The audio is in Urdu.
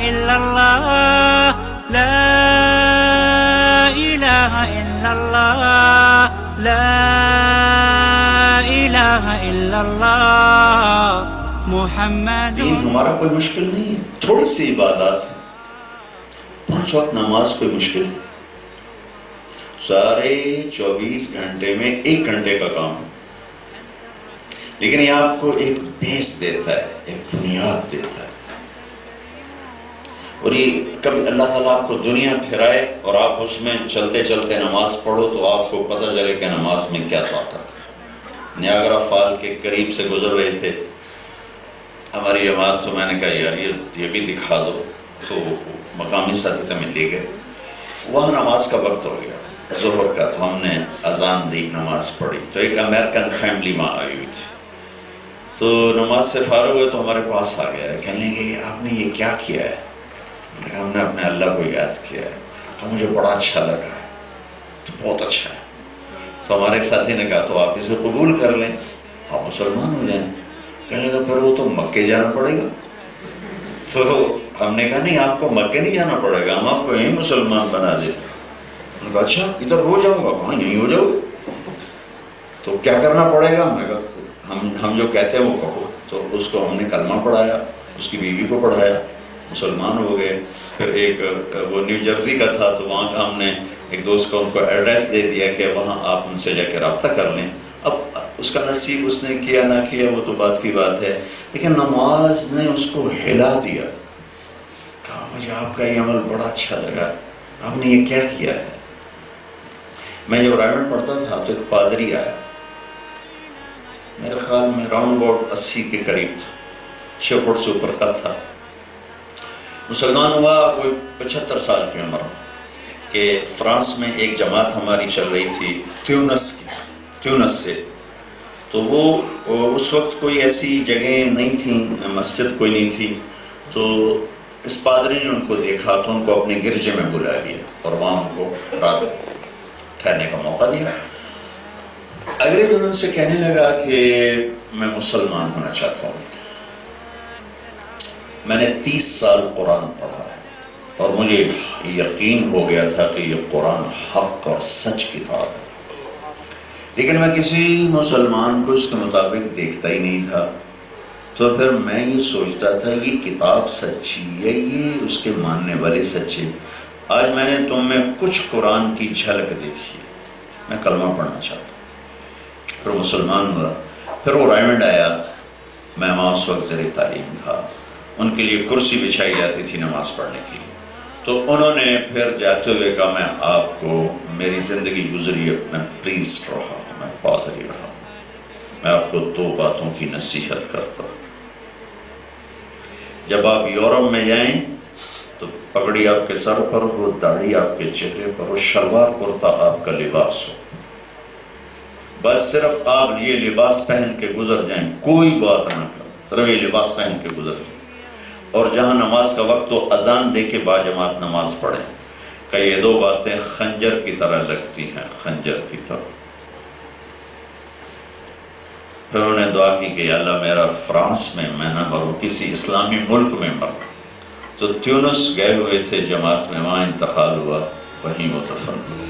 إلا الله لا إله إلا الله لا إله إلا الله محمد. دین ہمارا کوئی مشکل نہیں ہے، تھوڑی سی عبادات ہے، 5 وقت نماز کوئی مشکل نہیں، سارے 24 گھنٹے میں 1 گھنٹے کا کام ہے، لیکن یہ آپ کو ایک بیس دیتا ہے، ایک بنیاد دیتا ہے، اور یہ کبھی اللہ تعالیٰ آپ کو دنیا پھرائے اور آپ اس میں چلتے چلتے نماز پڑھو تو آپ کو پتہ چلے کہ نماز میں کیا طاقت ہے. نیاگرا فال کے قریب سے گزر رہے تھے ہماری جماعت، تو میں نے کہا یار یہ بھی دکھا دو، تو مقامی ساتھی سے لے گئے. وہاں نماز کا وقت ہو گیا ظہر کا، تو ہم نے اذان دی، نماز پڑھی، تو ایک امریکن فیملی وہاں آئی ہوئی تھی، تو نماز سے فارغ ہوئے تو ہمارے پاس آ گیا ہے، کہنے لگے آپ نے یہ کیا کیا ہے؟ ہم نے اپنے اللہ کو یاد کیا ہے. مجھے بڑا اچھا لگا ہے، تو بہت اچھا ہے. تو ہمارے ایک ساتھی نے کہا تو آپ اسے قبول کر لیں، آپ مسلمان ہو جائیں. کہنے لگا پھر وہ تو مکے جانا پڑے گا. تو ہم نے کہا نہیں، آپ کو مکے نہیں جانا پڑے گا، ہم آپ کو یہیں مسلمان بنا دیتے. انہوں نے کہا اچھا ادھر ہو جاؤں گا، کہاں یہیں ہو جاؤ، تو کیا کرنا پڑے گا؟ ہم نے کہا ہم جو کہتے ہیں وہ کہو. تو اس کو ہم نے کلمہ پڑھایا، اس کی بیوی کو پڑھایا، مسلمان ہو گئے. پھر ایک وہ نیو جرسی کا تھا، تو وہاں کا ہم نے ایک دوست کو ان کو ایڈریس دے دیا کہ وہاں آپ ان سے جا کے رابطہ کر لیں. اب اس کا نصیب اس نے کیا نہ کیا وہ تو بات کی بات ہے، لیکن نماز نے اس کو ہلا دیا. کہا مجھے آپ کا یہ عمل بڑا اچھا لگا، آپ نے یہ کیا کیا ہے؟ میں جب رائمنڈ پڑھتا تھا تو ایک پادری آیا، میرے خیال میں راؤنڈ اباؤٹ 80 کے قریب تھا، 6 فٹ سے اوپر کا تھا. مسلمان ہوا کوئی 75 سال کی عمر میں، کہ فرانس میں ایک جماعت ہماری چل رہی تھی تیونس سے. تو وہ اس وقت کوئی ایسی جگہ نہیں تھی، مسجد کوئی نہیں تھی. تو اس پادری نے ان کو دیکھا تو ان کو اپنے گرجے میں بلا لیا اور وہاں ان کو رات ٹھہرنے کا موقع دیا. اگلے دن ان سے کہنے لگا کہ میں مسلمان ہونا چاہتا ہوں، میں نے 30 سال قرآن پڑھا ہے اور مجھے یقین ہو گیا تھا کہ یہ قرآن حق اور سچ کتاب ہے، لیکن میں کسی مسلمان کو اس کے مطابق دیکھتا ہی نہیں تھا. تو پھر میں یہ سوچتا تھا یہ کتاب سچی ہے، یہ اس کے ماننے والے سچے. آج میں نے تم میں کچھ قرآن کی جھلک دیکھی ہے، میں کلمہ پڑھنا چاہتا ہوں. پھر مسلمان ہوا. پھر وہ رائمنڈ آیا، میں وہاں اس وقت زیر تعلیم تھا، ان کے لیے کرسی بچھائی جاتی تھی نماز پڑھنے کی. تو انہوں نے پھر جاتے ہوئے کہا میں آپ کو میری زندگی گزری ہے، میں پریسٹ رہا ہوں، میں پادری رہا ہوں، میں آپ کو 2 باتوں کی نصیحت کرتا ہوں. جب آپ یورپ میں جائیں تو پگڑی آپ کے سر پر ہو، داڑھی آپ کے چہرے پر ہو، شلوار کرتا آپ کا لباس ہو، بس صرف آپ یہ لباس پہن کے گزر جائیں، کوئی بات نہ کریں، صرف یہ لباس پہن کے گزر جائیں. اور جہاں نماز کا وقت ہو اذان دے کے باجماعت نماز پڑھیں. کہ یہ 2 باتیں خنجر کی طرح لگتی ہیں، خنجر کی طرح. پھر انہوں نے دعا کی کہ اللہ میرا فرانس میں میں نہ مروں، کسی اسلامی ملک میں مروں. تو تیونس گئے ہوئے تھے جماعت میں، وہاں انتقال ہوا، وہیں وہ دفن ہوئے.